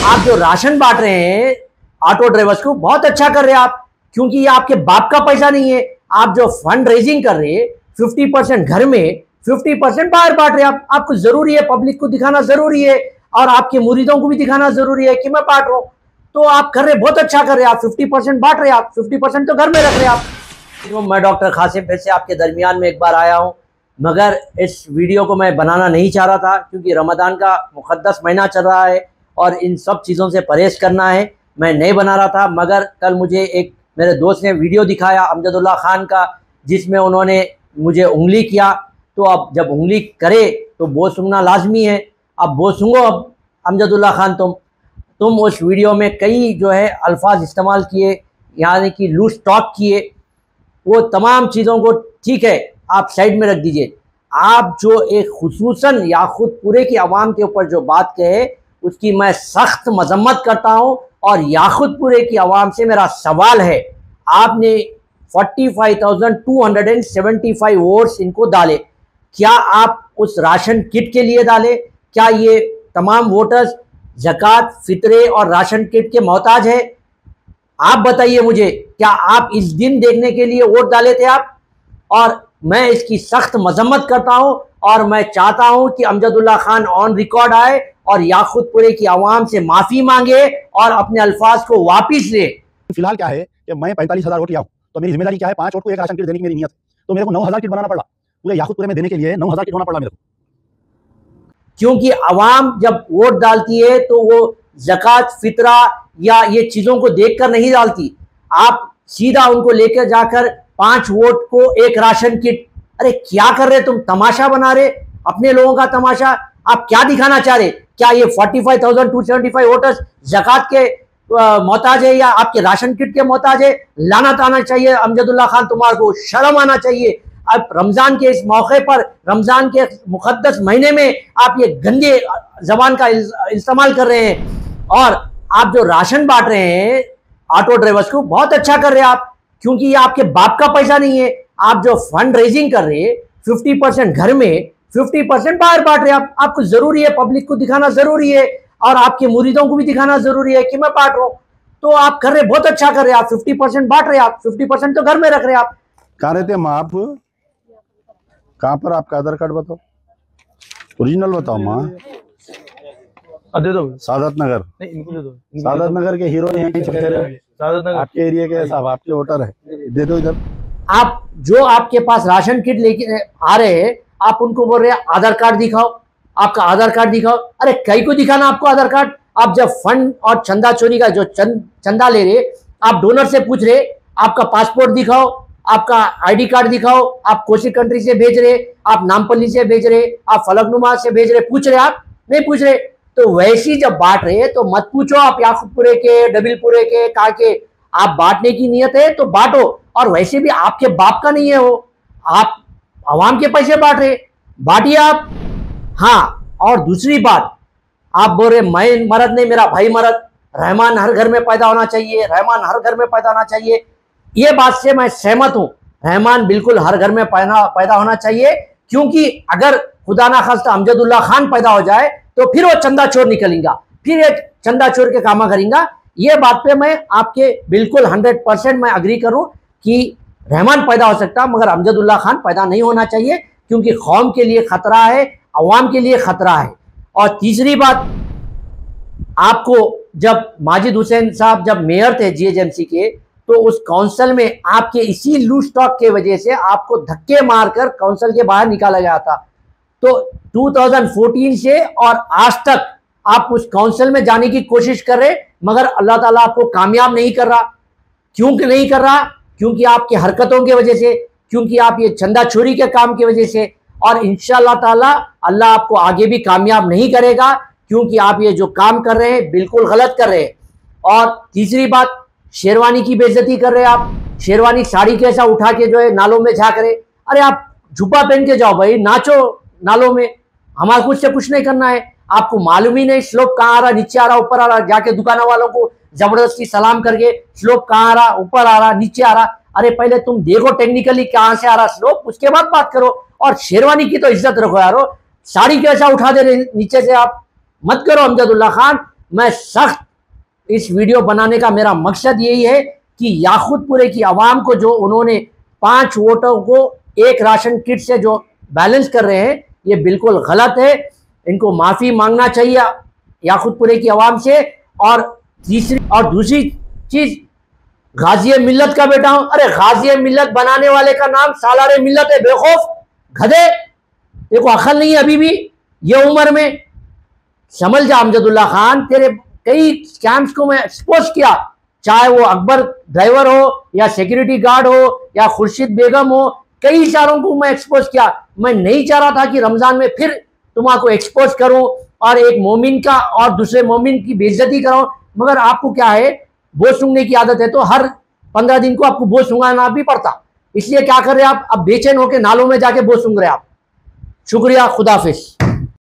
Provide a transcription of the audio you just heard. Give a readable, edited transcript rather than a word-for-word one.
आप जो राशन बांट रहे हैं ऑटो ड्राइवर्स को, बहुत अच्छा कर रहे हैं आप, क्योंकि ये आपके बाप का पैसा नहीं है। आप जो फंड रेजिंग कर रहे हैं 50% घर में, 50% बाहर बांट रहे हैं आप। आपको जरूरी है, पब्लिक को दिखाना जरूरी है और आपके मुरीदों को भी दिखाना जरूरी है कि मैं बांट रहा हूं। तो आप कर रहे, बहुत अच्छा कर रहे हैं आप। 50% बांट रहे हैं आप, 50% तो घर में रख रहे हैं आप। तो मैं डॉक्टर कासिम फिर से आपके दरमियान में एक बार आया हूं, मगर इस वीडियो को मैं बनाना नहीं चाह रहा था क्योंकि रमज़ान का मुक़द्दस महीना चल रहा है और इन सब चीज़ों से परहेज़ करना है। मैं नहीं बना रहा था, मगर कल मुझे एक मेरे दोस्त ने वीडियो दिखाया अमजदुल्ला खान का, जिसमें उन्होंने मुझे उंगली किया। तो अब जब उंगली करे तो वो सुनना लाजमी है। अब वो सुनो, अब अमजदुल्ला खान तुम उस वीडियो में कई जो है अल्फाज इस्तेमाल किए, यानी कि लूज टॉक किए। वो तमाम चीज़ों को ठीक है आप साइड में रख दीजिए। आप जो एक खुसूसन याखूत पूरे की आवाम के ऊपर जो बात कहे उसकी मैं सख्त मजम्मत करता हूँ। और याखूतपुरे की आवाम से मेरा सवाल है, आपने 45,275 वोट्स इनको डाले, क्या आप उस राशन किट के लिए डाले? क्या ये तमाम वोटर्स ज़कात, फितरे और राशन किट के मोहताज है? आप बताइए मुझे, क्या आप इस दिन देखने के लिए वोट डाले थे आप? और मैं इसकी सख्त मजम्मत करता हूं और मैं चाहता हूं कि अमजदुल्ला खान ऑन रिकॉर्ड आए और याखूतपुरे की आवाम से माफी मांगे और अपने अल्फाज को वापिस ले। फिलहाल क्या है कि मैं 45,000 वोट लिया हूं, तो मेरी जिम्मेदारी क्या है? 5 वोट को एक राशन किट देने की मेरी नियत है, तो मेरे को 9,000 किट बनाना पड़ा। पूरे याखूतपुरे में देने के लिए 9,000 किट होना पड़ा मेरे को, क्योंकि आवाम जब वोट डालती है तो वो ज़कात, फितरा या ये चीज़ों को देखकर नहीं डालती। आप सीधा उनको लेकर जाकर 5 वोट को एक राशन किट, अरे क्या कर रहे तुम? तमाशा बना रहे अपने लोगों का तमाशा। आप क्या दिखाना चाह रहे? क्या ये 45,275 वोटर्स ज़कात के मोहताज है या आपके राशन किट के मोहताज है? लानत आना चाहिए अमजदुल्ला खान, तुम्हारे को शर्म आना चाहिए। अब रमज़ान के इस मौके पर, रमज़ान के मुक़द्दस महीने में आप ये गंदे ज़बान का इस्तेमाल कर रहे हैं। और आप जो राशन बांट रहे हैं ऑटो ड्राइवर्स को, बहुत अच्छा कर रहे हैं आप, क्योंकि ये आपके बाप का पैसा नहीं है। आप जो फंड रेजिंग कर रहे हैं 50% घर में, 50% बाहर बांट रहे हैं आप। आपको जरूरी है, पब्लिक को दिखाना जरूरी है और आपके मुरीदों को भी दिखाना जरूरी है कि मैं बांट रहा हूं। तो आप कर रहे, बहुत अच्छा कर रहे हैं आप। 50% बांट रहे हैं आप, 50% तो घर में रख रहे हैं आप। कहाँ रहते हैं माँ आप? कहाँ पर? आपका आधार कार्ड बताओ, ओरिजिनल बताओ माँ। दे दो सादत नगर। नहीं, इनको दे दो। सादत नगर के हीरो हैं आपके एरिया के साहब, आपके वोटर है, दे दो इधर। आप जो आपके पास राशन किट लेके आ रहे हैं, आप उनको बोल रहे हैं आधार कार्ड दिखाओ, आपका आधार कार्ड दिखाओ। अरे कई को दिखाना आपको आधार कार्ड? आप जब फंड और चंदा चोरी का जो चंदा ले रहे, आप डोनर से पूछ रहे आपका पासपोर्ट दिखाओ, आपका आईडी कार्ड दिखाओ, आप कोसी कंट्री से भेज रहे, आप नामपल्ली से भेज रहे, आप फलकनुमा से भेज रहे, पूछ रहे? आप नहीं पूछ रहे। तो वैसी जब बांट रहे तो मत पूछो आप याकूबपुरे के, डबिलपुरे के, कहा के। आप बांटने की नियत है तो बांटो, और वैसे भी आपके बाप का नहीं है वो, आप आवाम के पैसे बांट रहे, बांटिए आप। हाँ, और दूसरी बात, आप बोल रहे मैं मर्द नहीं, मेरा भाई मर्द, रहमान हर घर में पैदा होना चाहिए, रहमान हर घर में पैदा होना चाहिए। ये बात से मैं सहमत हूं, रहमान बिल्कुल हर घर में पैदा होना चाहिए, क्योंकि अगर खुदा ना खास्ता अमजदुल्ला खान पैदा हो जाए तो फिर वो चंदा चोर निकलेगा, फिर ये चंदा चोर के कामा करेगा। ये बात पे मैं आपके बिल्कुल 100% मैं अग्री करूं कि रहमान पैदा हो सकता, मगर अमजदुल्ला खान पैदा नहीं होना चाहिए, क्योंकि कौम के लिए खतरा है, अवाम के लिए खतरा है। और तीसरी बात, आपको जब माजिद हुसैन साहब जब मेयर थे जीएचएमसी के, तो उस काउंसिल में आपके इसी लूज टॉक के वजह से आपको धक्के मारकर काउंसिल के बाहर निकाला गया था। तो 2014 से और आज तक आप उस काउंसिल में जाने की कोशिश कर रहे, मगर अल्लाह ताला आपको कामयाब नहीं कर रहा। क्यों नहीं कर रहा? क्योंकि आपकी हरकतों की वजह से, क्योंकि आप ये चंदा चोरी के काम की वजह से। और इंशाअल्लाह ताला अल्लाह आपको आगे भी कामयाब नहीं करेगा, क्योंकि आप ये जो काम कर रहे हैं बिल्कुल गलत कर रहे हैं। और तीसरी बात, शेरवानी की बेइज्जती कर रहे हैं आप। शेरवानी साड़ी कैसा उठा के जो है नालों में झाँक रहे। अरे आप झुब्बा पहन के जाओ भाई, नाचो नालों में, हमारा कुछ से कुछ नहीं करना है। आपको मालूम ही नहीं स्लोप कहाँ आ रहा, नीचे आ रहा, ऊपर आ रहा, जाके दुकानों वालों को जबरदस्ती सलाम करके स्लोप कहाँ आ रहा, ऊपर आ रहा, नीचे आ रहा। अरे पहले तुम देखो टेक्निकली कहाँ से आ रहा स्लोप, उसके बाद बात करो। और शेरवानी की तो इज्जत रखो यारो, साड़ी कैसा उठा दे रहे नीचे से आप, मत करो अमजदुल्ला खान। मैं सख्त इस वीडियो बनाने का मेरा मकसद यही है कि याकूतपुरे की आवाम को जो उन्होंने 5 वोटों को एक राशन किट से जो बैलेंस कर रहे हैं, ये बिल्कुल गलत है। इनको माफ़ी मांगना चाहिए याकूतपुरे की आवाम से। और दूसरी चीज़, गाजी मिल्लत का बेटा हूं। अरे गाजी मिल्लत बनाने वाले का नाम सालारे मिल्लत है, बेखौफ गधे। देखो अकल नहीं है अभी भी ये उम्र में। समझ जा अमजदुल्ला खान, तेरे कई स्कैम्स को मैं एक्सपोज किया, चाहे वो अकबर ड्राइवर हो या सिक्योरिटी गार्ड हो या खुर्शीद बेगम हो, कई सारों को मैं एक्सपोज किया। मैं नहीं चाह रहा था कि रमजान में फिर तुम्हारा एक्सपोज करूं और एक मोमिन का और दूसरे मोमिन की बेइज्जती कराऊं। मगर आपको क्या है, बोझ सूंघने की आदत है, तो हर 15 दिन को आपको बोझ सूंघाना भी पड़ता। इसलिए क्या कर रहे हैं आप, अब बेचैन होकर नालों में जाके बोझ सूंघ रहे हैं आप। शुक्रिया, खुदाफिज।